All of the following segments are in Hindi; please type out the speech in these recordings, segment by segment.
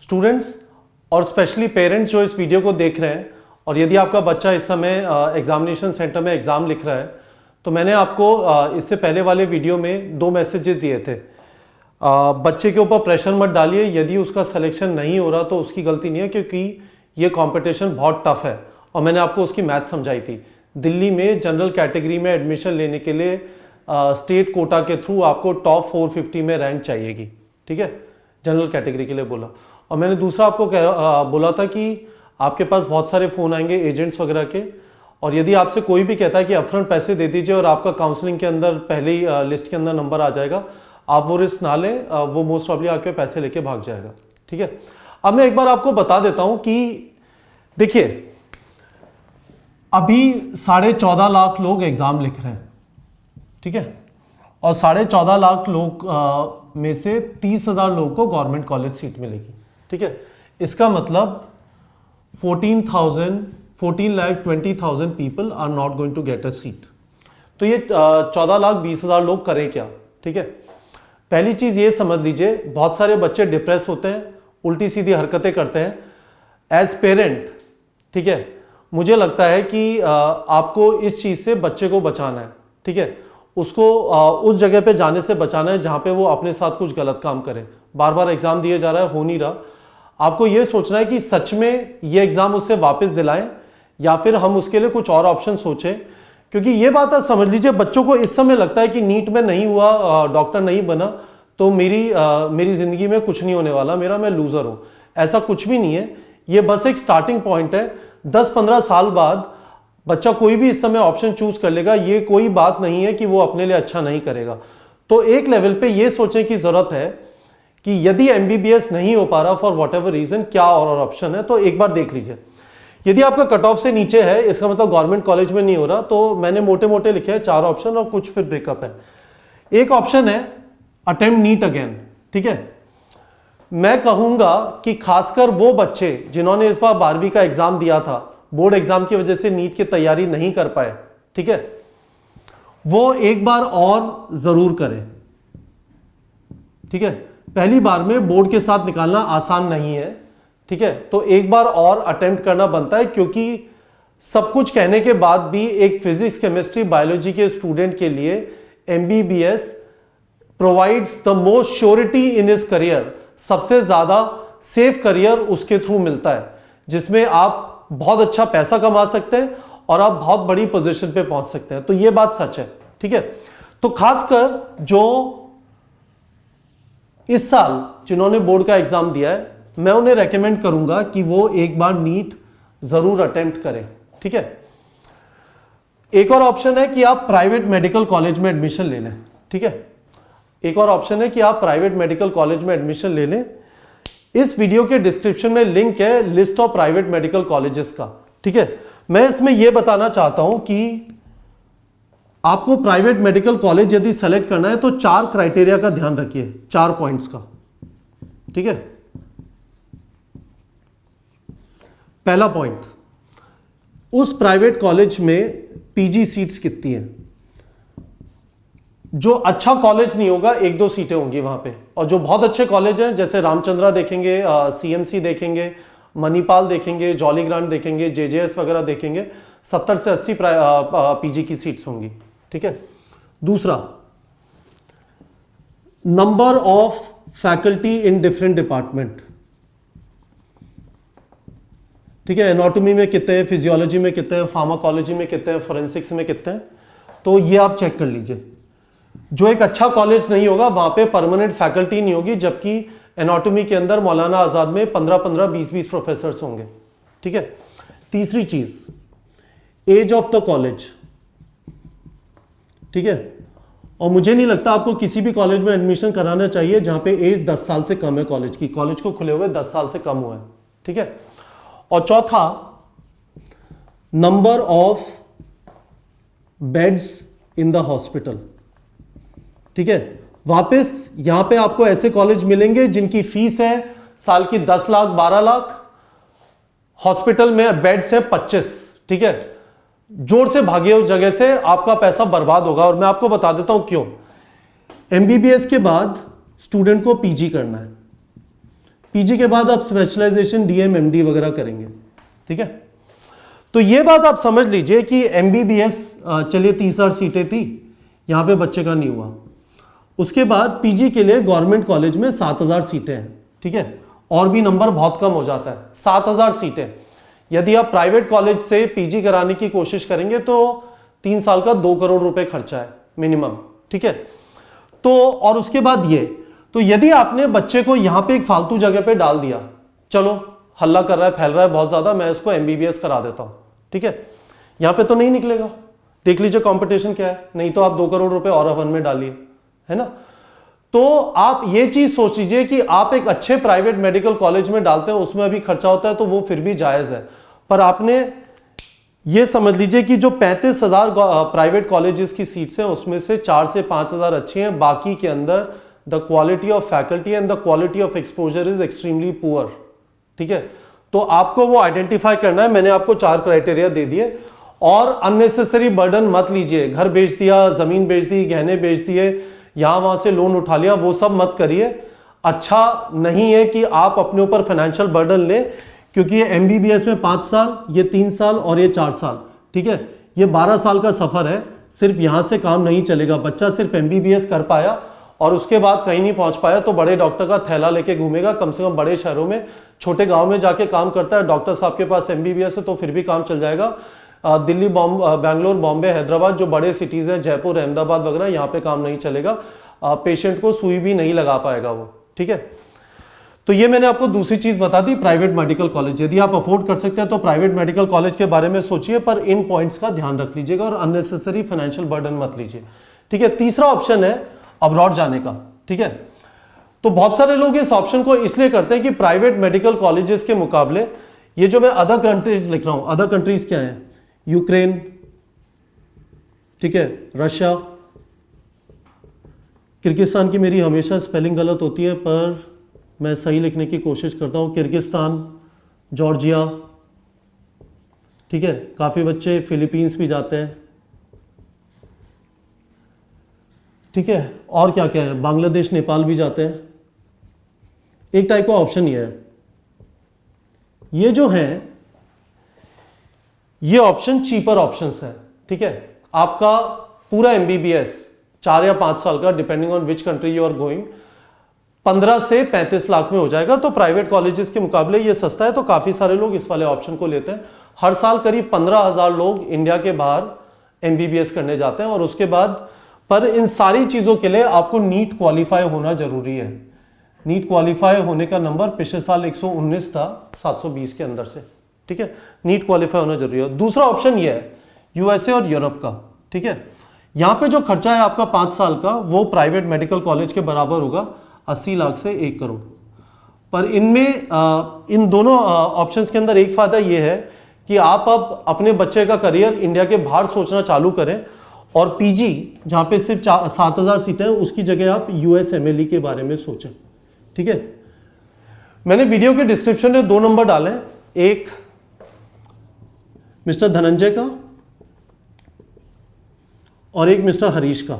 स्टूडेंट्स और स्पेशली पेरेंट्स जो इस वीडियो को देख रहे हैं, और यदि आपका बच्चा इस समय एग्जामिनेशन सेंटर में एग्ज़ाम लिख रहा है, तो मैंने आपको इससे पहले वाले वीडियो में 2 मैसेजेस दिए थे। बच्चे के ऊपर प्रेशर मत डालिए, यदि उसका सिलेक्शन नहीं हो रहा तो उसकी गलती नहीं है, क्योंकि ये कंपटीशन बहुत टफ है। और मैंने आपको उसकी मैथ समझाई थी। दिल्ली में जनरल कैटेगरी में एडमिशन लेने के लिए स्टेट कोटा के थ्रू आपको टॉप 450 में रैंक चाहिएगी, ठीक है, जनरल कैटेगरी के लिए बोला। और मैंने दूसरा आपको बोला था कि आपके पास बहुत सारे फ़ोन आएंगे एजेंट्स वगैरह के, और यदि आपसे कोई भी कहता है कि अपफ्रंट पैसे दे दीजिए और आपका काउंसलिंग के अंदर पहले ही लिस्ट के अंदर नंबर आ जाएगा, आप वो रिस्क ना लें, वो मोस्ट प्रॉब्ली आपके पैसे लेके भाग जाएगा, ठीक है। अब मैं एक बार आपको बता देता हूं कि देखिए, अभी 14.5 लाख लोग एग्जाम लिख रहे हैं, ठीक है, और 14.5 लाख लोग में से 30,000 लोगों को गवर्नमेंट कॉलेज सीट मिलेगी, ठीक है। इसका मतलब 14,20,000 people are not going to get a seat. तो ये 14,20,000 लोग करें क्या, ठीक है। पहली चीज ये समझ लीजिए, बहुत सारे बच्चे डिप्रेस होते हैं, उल्टी सीधी हरकतें करते हैं। एज पेरेंट, ठीक है, मुझे लगता है कि आपको इस चीज से बच्चे को बचाना है, ठीक है, उसको उस जगह पे जाने से बचाना है जहां पे वो अपने साथ कुछ गलत काम करे। बार बार एग्जाम दिए जा रहा है, हो नहीं रहा। आपको ये सोचना है कि सच में ये एग्जाम उससे वापस दिलाएं या फिर हम उसके लिए कुछ और ऑप्शन सोचें। क्योंकि ये बात आप समझ लीजिए, बच्चों को इस समय लगता है कि नीट में नहीं हुआ, डॉक्टर नहीं बना, तो मेरी जिंदगी में कुछ नहीं होने वाला, मैं लूजर हूं। ऐसा कुछ भी नहीं है, ये बस एक स्टार्टिंग पॉइंट है। 10-15 साल बाद बच्चा कोई भी इस समय ऑप्शन चूज कर लेगा, ये कोई बात नहीं है कि वो अपने लिए अच्छा नहीं करेगा। तो एक लेवल पे ये सोचने की जरूरत है कि यदि एमबीबीएस नहीं हो पा रहा फॉर वॉट एवर रीजन, क्या और ऑप्शन है, तो एक बार देख लीजिए। यदि आपका कट ऑफ से नीचे है, इसका मतलब गवर्नमेंट कॉलेज में नहीं हो रहा, तो मैंने मोटे मोटे लिखे हैं 4 ऑप्शन और कुछ फिर ब्रेकअप है। एक ऑप्शन है अटेम्प्ट नीट अगेन, ठीक है। मैं कहूंगा कि खासकर वो बच्चे जिन्होंने इस बार 12वीं का एग्जाम दिया था, बोर्ड एग्जाम की वजह से नीट की तैयारी नहीं कर पाए, ठीक है, वो एक बार और जरूर करें, ठीक है। पहली बार में बोर्ड के साथ निकालना आसान नहीं है, ठीक है, तो एक बार और अटेम्प्ट करना बनता है। क्योंकि सब कुछ कहने के बाद भी एक फिजिक्स, केमिस्ट्री, बायोलॉजी के स्टूडेंट के लिए MBBS provides the most surety in his career. सबसे ज्यादा सेफ करियर उसके थ्रू मिलता है, जिसमें आप बहुत अच्छा पैसा कमा सकते हैं और आप बहुत बड़ी पोजीशन पे पहुंच सकते हैं। तो यह बात सच है, ठीक है। तो खासकर जो इस साल जिन्होंने बोर्ड का एग्जाम दिया है, मैं उन्हें रेकमेंड करूंगा कि वो एक बार नीट जरूर अटेम्प्ट करें, ठीक है। एक और ऑप्शन है कि आप प्राइवेट मेडिकल कॉलेज में एडमिशन ले लें, ठीक है। एक और ऑप्शन है कि आप प्राइवेट मेडिकल कॉलेज में एडमिशन ले लें। इस वीडियो के डिस्क्रिप्शन में लिंक है list of private medical colleges का, ठीक है। मैं इसमें यह बताना चाहता हूं कि आपको प्राइवेट मेडिकल कॉलेज यदि सेलेक्ट करना है तो 4 क्राइटेरिया का ध्यान रखिए, 4 पॉइंट्स का, ठीक है। पहला पॉइंट, उस प्राइवेट कॉलेज में पीजी सीट्स कितनी हैं। जो अच्छा कॉलेज नहीं होगा, 1-2 सीटें होंगी वहां पे, और जो बहुत अच्छे कॉलेज हैं जैसे रामचंद्रा देखेंगे, सीएमसी देखेंगे, मणिपाल देखेंगे, जॉली ग्रांट देखेंगे, जेजेएस वगैरह देखेंगे, 70 से 80 पीजी की सीट्स होंगी, ठीक है। दूसरा, number of faculty in different department, ठीक है। एनाटॉमी में कितने हैं, फिजियोलॉजी में कितने हैं, फार्माकोलॉजी में कितने हैं, फोरेंसिक्स में कितने हैं, तो ये आप चेक कर लीजिए। जो एक अच्छा कॉलेज नहीं होगा वहां पे परमानेंट फैकल्टी नहीं होगी, जबकि एनाटॉमी के अंदर मौलाना आजाद में 15-15, 20-20 प्रोफेसर्स होंगे, ठीक है। तीसरी चीज, एज ऑफ द कॉलेज, ठीक है। और मुझे नहीं लगता आपको किसी भी कॉलेज में एडमिशन कराना चाहिए जहां पे एज 10 साल से कम है कॉलेज की, कॉलेज को खुले हुए 10 साल से कम हुआ है, ठीक है। और चौथा, number of beds in the hospital, ठीक है। वापस यहां पे आपको ऐसे कॉलेज मिलेंगे जिनकी फीस है साल की 10 लाख, 12 लाख, हॉस्पिटल में बेड्स है 25, ठीक है। जोर से भागिए उस जगह से, आपका पैसा बर्बाद होगा। और मैं आपको बता देता हूं क्यों। एमबीबीएस के बाद स्टूडेंट को पीजी करना है। पीजी के बाद आप स्पेशलाइजेशन डीएम एमडी वगैरह करेंगे, ठीक है। तो ये बात आप समझ लीजिए कि एमबीबीएस चलिए 30,000 सीटें थी, यहाँ पे बच्चे का नहीं हुआ। उसके बाद पीजी के लिए गवर्नमेंट कॉलेज में 7,000 सीटें हैं, ठीक है, और भी नंबर बहुत कम हो जाता है। 7,000 सीटें, यदि आप प्राइवेट कॉलेज से पीजी कराने की कोशिश करेंगे तो 3 साल का 2 करोड़ रुपए खर्चा है मिनिमम, ठीक है। तो और उसके बाद ये, तो यदि आपने बच्चे को यहां पे एक फालतू जगह पे डाल दिया, चलो हल्ला कर रहा है, फैल रहा है बहुत ज्यादा, मैं इसको एमबीबीएस करा देता हूं, ठीक है, यहां पे तो नहीं निकलेगा। देख लीजिए कंपटीशन क्या है, नहीं तो आप 2 करोड़ रुपए और हवन में डालिए, है ना। तो आप ये चीज सोच लीजिए कि आप एक अच्छे प्राइवेट मेडिकल कॉलेज में डालते हैं, उसमें अभी खर्चा होता है तो वो फिर भी जायज है, पर आपने ये समझ लीजिए कि जो 35,000 प्राइवेट कॉलेजेस की सीट्स हैं उसमें से 4 से 5,000 अच्छी हैं, बाकी के अंदर the quality of faculty and the quality of exposure is extremely poor, ठीक है। तो आपको वो आइडेंटिफाई करना है। मैंने आपको 4 क्राइटेरिया दे दिए, और अननेसेसरी बर्डन मत लीजिए। घर बेच दिया, जमीन बेच दी, गहने बेच दिए, यहां वहां से लोन उठा लिया, वो सब मत करिए। अच्छा नहीं है कि आप अपने ऊपर फाइनेंशियल बर्डन लें, क्योंकि ये एमबीबीएस में 5 साल, ये 3 साल और ये 4 साल, ठीक है, ये 12 साल का सफर है। सिर्फ यहां से काम नहीं चलेगा। बच्चा सिर्फ एमबीबीएस कर पाया और उसके बाद कहीं नहीं पहुंच पाया तो बड़े डॉक्टर का थैला लेके घूमेगा। कम से कम बड़े शहरों में, छोटे गांव में जाके काम करता है, डॉक्टर साहब के पास एमबीबीएस है तो फिर भी काम चल जाएगा। दिल्ली, बैंगलोर, बॉम्बे, हैदराबाद, जो बड़े सिटीज हैं, जयपुर, अहमदाबाद वगैरह, यहाँ पे काम नहीं चलेगा। पेशेंट को सुई भी नहीं लगा पाएगा वो, ठीक है। तो ये मैंने आपको दूसरी चीज बता दी, प्राइवेट मेडिकल कॉलेज। यदि आप अफोर्ड कर सकते हैं तो प्राइवेट मेडिकल कॉलेज के बारे में सोचिए, पर इन पॉइंट्स का ध्यान रख लीजिएगा और अननेसेसरी फाइनेंशियल बर्डन मत लीजिए, ठीक है। तीसरा ऑप्शन है अब्रॉड जाने का, ठीक है। तो बहुत सारे लोग इस ऑप्शन को इसलिए करते हैं कि प्राइवेट मेडिकल कॉलेजेस के मुकाबले, ये जो मैं अदर कंट्रीज लिख रहा हूं, अदर कंट्रीज क्या है, यूक्रेन, ठीक है, रशिया, किर्गिस्तान की मेरी हमेशा स्पेलिंग गलत होती है पर मैं सही लिखने की कोशिश करता हूं, किर्गिस्तान, जॉर्जिया, ठीक है, काफ़ी बच्चे फिलीपींस भी जाते हैं, ठीक है, और क्या क्या है, बांग्लादेश, नेपाल भी जाते हैं। एक टाइप का ऑप्शन ये है, ये जो है ये ऑप्शन चीपर ऑप्शंस है, ठीक है। आपका पूरा एमबीबीएस 4 या 5 साल का, depending on which country you are going, 15 से 35 लाख में हो जाएगा। तो प्राइवेट कॉलेजेस के मुकाबले ये सस्ता है, तो काफी सारे लोग इस वाले ऑप्शन को लेते हैं। हर साल करीब 15,000 लोग इंडिया के बाहर एमबीबीएस करने जाते हैं। और उसके बाद, पर इन सारी चीजों के लिए आपको नीट क्वालिफाई होना जरूरी है। नीट क्वालिफाई होने का नंबर पिछले साल 119 था 720 के अंदर से, ठीक है। नीट क्वालिफाई होना जरूरी है। दूसरा ऑप्शन ये है यूएसए और यूरोप का, ठीक है। यहां पे जो खर्चा है आपका 5 साल का, वो प्राइवेट मेडिकल कॉलेज के बराबर होगा, 80 लाख से 1 करोड़। पर इनमें इन दोनों ऑप्शंस के अंदर एक फायदा ये है कि आप अब अपने बच्चे का करियर इंडिया के बाहर सोचना चालू करें, और पीजी जहां पे सिर्फ 7,000 सीटें हैं, उसकी जगह आप यूएसएमएलई के बारे में सोचें, ठीक है। मैंने वीडियो के डिस्क्रिप्शन में 2 नंबर डाले, एक मिस्टर धनंजय का और एक मिस्टर हरीश का,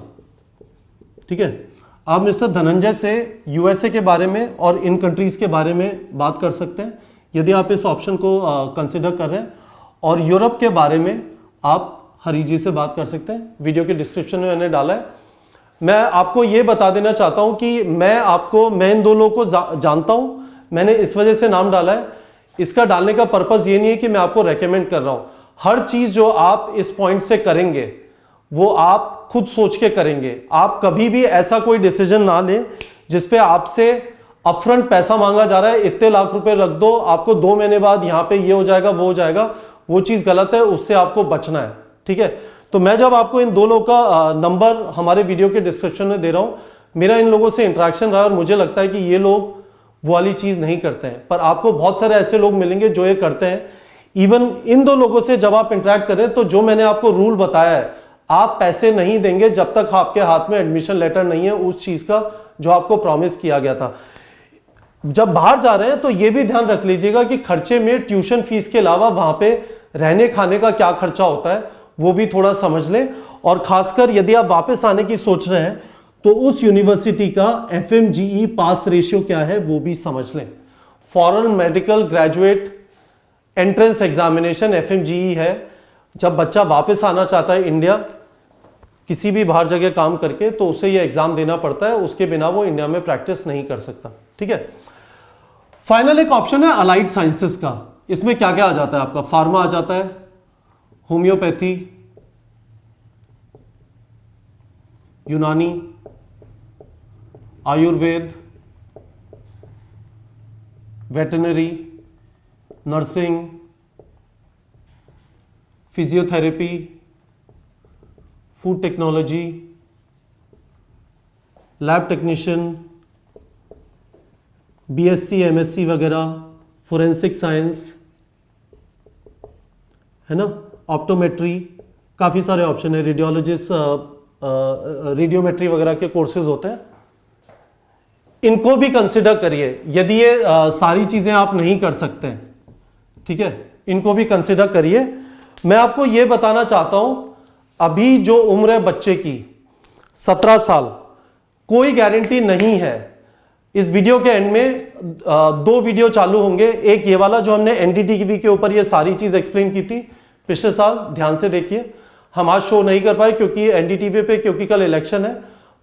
ठीक है। आप मिस्टर धनंजय से यूएसए के बारे में और इन कंट्रीज के बारे में बात कर सकते हैं यदि आप इस ऑप्शन को कंसिडर कर रहे हैं, और यूरोप के बारे में आप हरी जी से बात कर सकते हैं। वीडियो के डिस्क्रिप्शन में मैंने डाला है। मैं आपको यह बता देना चाहता हूं कि मैं इन दो लोगों को जानता हूं, मैंने इस वजह से नाम डाला है। इसका डालने का पर्पस ये नहीं है कि मैं आपको रेकमेंड कर रहा हूं। हर चीज जो आप इस पॉइंट से करेंगे वो आप खुद सोच के करेंगे। आप कभी भी ऐसा कोई डिसीजन ना लें जिसपे आपसे अपफ्रंट पैसा मांगा जा रहा है, इतने लाख रुपए रख दो, आपको 2 महीने बाद यहां पे ये हो जाएगा, वो हो जाएगा, वो चीज गलत है, उससे आपको बचना है, ठीक है। तो मैं जब आपको इन 2 लोगों का नंबर हमारे वीडियो के डिस्क्रिप्शन में दे रहा हूं, मेरा इन लोगों से इंटरेक्शन रहा और मुझे लगता है कि ये लोग वो वाली चीज नहीं करते हैं, पर आपको बहुत सारे ऐसे लोग मिलेंगे जो ये करते हैं। इवन इन 2 लोगों से जब आप इंटरेक्ट करें तो जो मैंने आपको रूल बताया है, आप पैसे नहीं देंगे जब तक आपके हाथ में एडमिशन लेटर नहीं है उस चीज का जो आपको प्रॉमिस किया गया था। जब बाहर जा रहे हैं तो यह भी ध्यान रख लीजिएगा कि खर्चे में ट्यूशन फीस के अलावा वहां पे रहने खाने का क्या खर्चा होता है वो भी थोड़ा समझ लें। और खासकर यदि आप वापस आने की सोच रहे हैं तो उस यूनिवर्सिटी का FMGE पास रेशियो क्या है वो भी समझ लें। Foreign medical graduate entrance examination FMGE है। जब बच्चा वापस आना चाहता है इंडिया किसी भी बाहर जगह काम करके, तो उसे ये एग्जाम देना पड़ता है, उसके बिना वो इंडिया में प्रैक्टिस नहीं कर सकता। ठीक है, फाइनल एक ऑप्शन है अलाइड साइंसेस का। इसमें क्या क्या आ जाता है आपका? फार्मा आ जाता है, होम्योपैथी, यूनानी, Ayurveda, veterinary, nursing, physiotherapy, food technology, lab technician, BSc MSc वगैरह, फोरेंसिक साइंस, है ना, ऑप्टोमेट्री, काफ़ी सारे ऑप्शन है, रेडियोलॉजिस्ट, रेडियोमेट्री वगैरह के कोर्सेज होते हैं। इनको भी कंसिडर करिए यदि ये सारी चीज़ें आप नहीं कर सकते हैं। ठीक है, इनको भी कंसिडर करिए। मैं आपको ये बताना चाहता हूं, अभी जो उम्र है बच्चे की 17 साल, कोई गारंटी नहीं है। इस वीडियो के एंड में 2 वीडियो चालू होंगे। एक ये वाला जो हमने NDTV के ऊपर ये सारी चीज एक्सप्लेन की थी पिछले साल, ध्यान से देखिए। हम आज शो नहीं कर पाए क्योंकि NDTV पे, क्योंकि कल इलेक्शन है,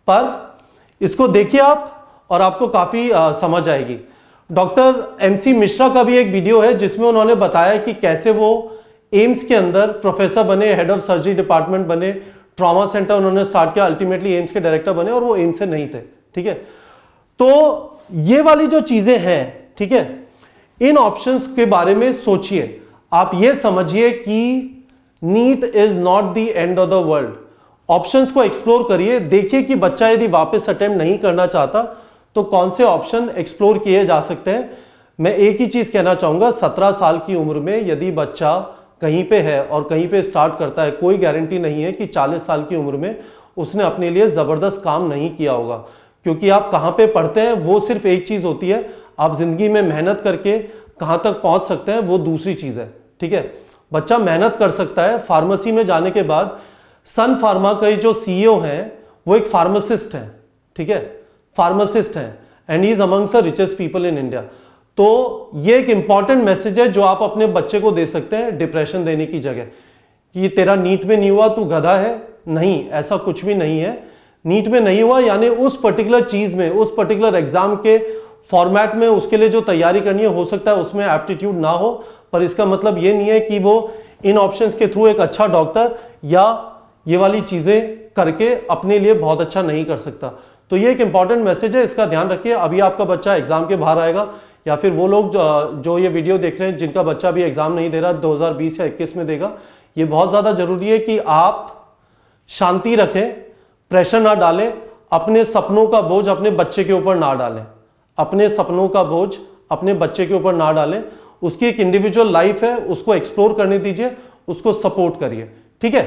पर इसको देखिए आप और आपको काफी समझ आएगी। डॉक्टर MC मिश्रा का भी एक वीडियो है जिसमें उन्होंने बताया कि कैसे वो एम्स के अंदर प्रोफेसर बने, हेड ऑफ सर्जरी डिपार्टमेंट बने, ट्रॉमा सेंटर उन्होंने स्टार्ट किया, अल्टीमेटली एम्स के डायरेक्टर बने और वो एम्स से नहीं थे। ठीक है, तो ये वाली जो चीजें हैं, ठीक है, इन ऑप्शंस के बारे में सोचिए। आप ये समझिए कि NEET is not the end of the world. Options को एक्सप्लोर करिए, देखिए कि बच्चा यदि वापस अटेम्प्ट नहीं करना चाहता तो कौन से ऑप्शन एक्सप्लोर किए जा सकते हैं। मैं एक ही चीज कहना चाहूंगा, 17 साल की उम्र में यदि बच्चा कहीं पे है और कहीं पे स्टार्ट करता है, कोई गारंटी नहीं है कि 40 साल की उम्र में उसने अपने लिए जबरदस्त काम नहीं किया होगा। क्योंकि आप कहां पे पढ़ते हैं वो सिर्फ एक चीज होती है, आप जिंदगी में मेहनत करके कहां तक पहुंच सकते हैं वो दूसरी चीज है। ठीक है, बच्चा मेहनत कर सकता है। फार्मेसी में जाने के बाद सन फार्मा के जो CEO हैं वो एक फार्मासिस्ट हैं। ठीक है, फार्मासिस्ट हैं and he is amongst the richest people in India. तो ये एक इंपॉर्टेंट मैसेज है जो आप अपने बच्चे को दे सकते हैं डिप्रेशन देने की जगह, कि तेरा नीट में नहीं हुआ तू गधा है। नहीं, ऐसा कुछ भी नहीं है। नीट में नहीं हुआ यानी उस पर्टिकुलर चीज में, उस पर्टिकुलर एग्जाम के फॉर्मेट में उसके लिए जो तैयारी करनी है, हो सकता है उसमें एप्टीट्यूड ना हो, पर इसका मतलब ये नहीं है कि वो इन ऑप्शंस के थ्रू एक अच्छा डॉक्टर या ये वाली चीजें करके अपने लिए बहुत अच्छा नहीं कर सकता। तो ये एक इंपॉर्टेंट मैसेज है, इसका ध्यान रखिए। अभी आपका बच्चा एग्जाम के बाहर आएगा, या फिर वो लोग जो ये वीडियो देख रहे हैं जिनका बच्चा भी एग्जाम नहीं दे रहा, 2020 या 21 में देगा, ये बहुत ज्यादा जरूरी है कि आप शांति रखें, प्रेशर ना डालें, अपने सपनों का बोझ अपने बच्चे के ऊपर ना डालें, अपने सपनों का बोझ अपने बच्चे के ऊपर ना डालें। उसकी एक इंडिविजुअल लाइफ है, उसको एक्सप्लोर करने दीजिए, उसको सपोर्ट करिए। ठीक है।